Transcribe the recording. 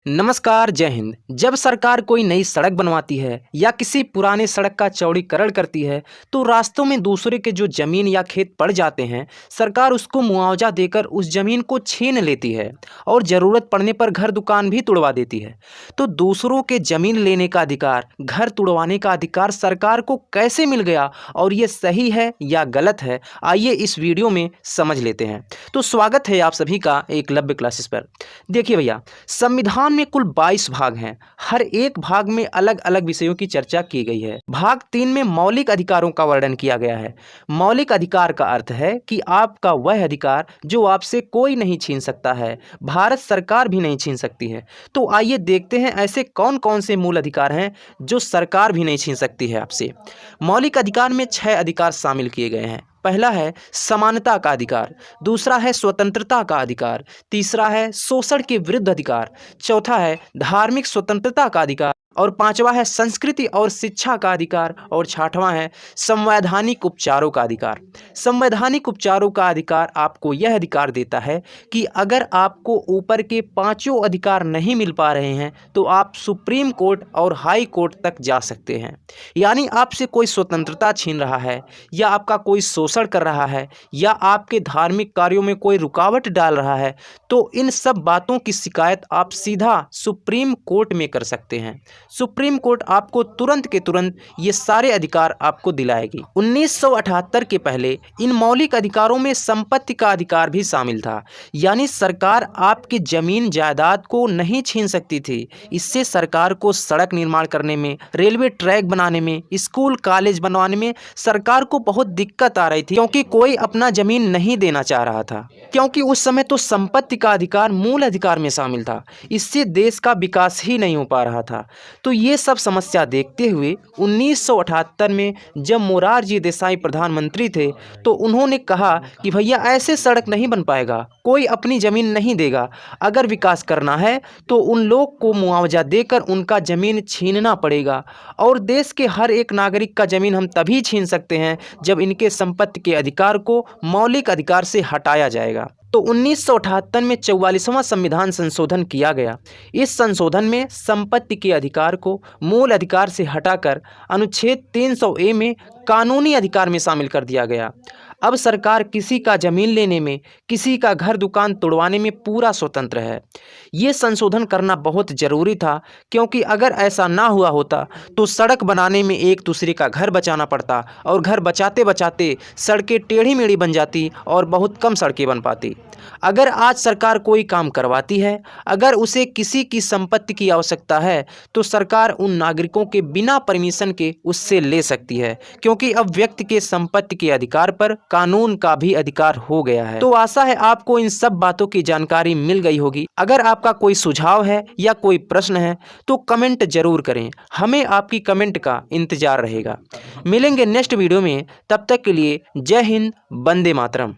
नमस्कार, जय हिंद। जब सरकार कोई नई सड़क बनवाती है या किसी पुराने सड़क का चौड़ीकरण करती है तो रास्तों में दूसरे के जो जमीन या खेत पड़ जाते हैं, सरकार उसको मुआवजा देकर उस जमीन को छीन लेती है और ज़रूरत पड़ने पर घर दुकान भी तुड़वा देती है। तो दूसरों के जमीन लेने का अधिकार, घर तुड़वाने का अधिकार सरकार को कैसे मिल गया और ये सही है या गलत है, आइए इस वीडियो में समझ लेते हैं। तो स्वागत है आप सभी का एकलव्य क्लासेस पर। देखिए भैया, संविधान में कुल 22 भाग हैं। हर एक भाग में अलग अलग विषयों की चर्चा की गई है। भाग 3 में मौलिक अधिकारों का वर्णन किया गया है। मौलिक अधिकार का अर्थ है कि आपका वह अधिकार जो आपसे कोई नहीं छीन सकता है, भारत सरकार भी नहीं छीन सकती है। तो आइए देखते हैं ऐसे कौन कौन से मूल अधिकार हैं जो सरकार भी नहीं छीन सकती है आपसे। मौलिक अधिकार में 6 अधिकार शामिल किए गए हैं। पहला है समानता का अधिकार, दूसरा है स्वतंत्रता का अधिकार, तीसरा है शोषण के विरुद्ध अधिकार, चौथा है धार्मिक स्वतंत्रता का अधिकार और पांचवा है संस्कृति और शिक्षा का अधिकार और छठवां है संवैधानिक उपचारों का अधिकार। संवैधानिक उपचारों का अधिकार आपको यह अधिकार देता है कि अगर आपको ऊपर के पांचों अधिकार नहीं मिल पा रहे हैं तो आप सुप्रीम कोर्ट और हाई कोर्ट तक जा सकते हैं। यानी आपसे कोई स्वतंत्रता छीन रहा है या आपका कोई शोषण कर रहा है या आपके धार्मिक कार्यों में कोई रुकावट डाल रहा है, तो इन सब बातों की शिकायत आप सीधा सुप्रीम कोर्ट में कर सकते हैं। सुप्रीम कोर्ट आपको तुरंत के तुरंत ये सारे अधिकार आपको दिलाएगी। 1978 के पहले इन मौलिक अधिकारों में संपत्ति का अधिकार भी शामिल था। यानी सरकार आपकी जमीन जायदाद को नहीं छीन सकती थी। इससे सरकार को सड़क निर्माण करने में, रेलवे ट्रैक बनाने में, स्कूल कॉलेज बनवाने में सरकार को बहुत दिक्कत आ रही थी, क्योंकि कोई अपना जमीन नहीं देना चाह रहा था, क्योंकि उस समय तो संपत्ति का अधिकार मूल अधिकार में शामिल था। इससे देश का विकास ही नहीं हो पा रहा था। तो ये सब समस्या देखते हुए 1978 में जब मोरारजी देसाई प्रधानमंत्री थे तो उन्होंने कहा कि भैया ऐसे सड़क नहीं बन पाएगा, कोई अपनी ज़मीन नहीं देगा। अगर विकास करना है तो उन लोग को मुआवजा देकर उनका ज़मीन छीनना पड़ेगा और देश के हर एक नागरिक का ज़मीन हम तभी छीन सकते हैं जब इनके संपत्ति के अधिकार को मौलिक अधिकार से हटाया जाएगा। तो 1978 में 44वां संविधान संशोधन किया गया। इस संशोधन में संपत्ति के अधिकार को मूल अधिकार से हटाकर अनुच्छेद 300A में कानूनी अधिकार में शामिल कर दिया गया। अब सरकार किसी का जमीन लेने में, किसी का घर दुकान तोड़वाने में पूरा स्वतंत्र है। ये संशोधन करना बहुत ज़रूरी था, क्योंकि अगर ऐसा ना हुआ होता तो सड़क बनाने में एक दूसरे का घर बचाना पड़ता और घर बचाते बचाते सड़कें टेढ़ी मेढ़ी बन जाती और बहुत कम सड़कें बन पाती। अगर आज सरकार कोई काम करवाती है, अगर उसे किसी की संपत्ति की आवश्यकता है तो सरकार उन नागरिकों के बिना परमिशन के उससे ले सकती है, क्योंकि अब व्यक्ति के संपत्ति के अधिकार पर कानून का भी अधिकार हो गया है। तो आशा है आपको इन सब बातों की जानकारी मिल गई होगी। अगर आपका कोई सुझाव है या कोई प्रश्न है तो कमेंट जरूर करें, हमें आपकी कमेंट का इंतजार रहेगा। मिलेंगे नेक्स्ट वीडियो में, तब तक के लिए जय हिंद, वंदे मातरम।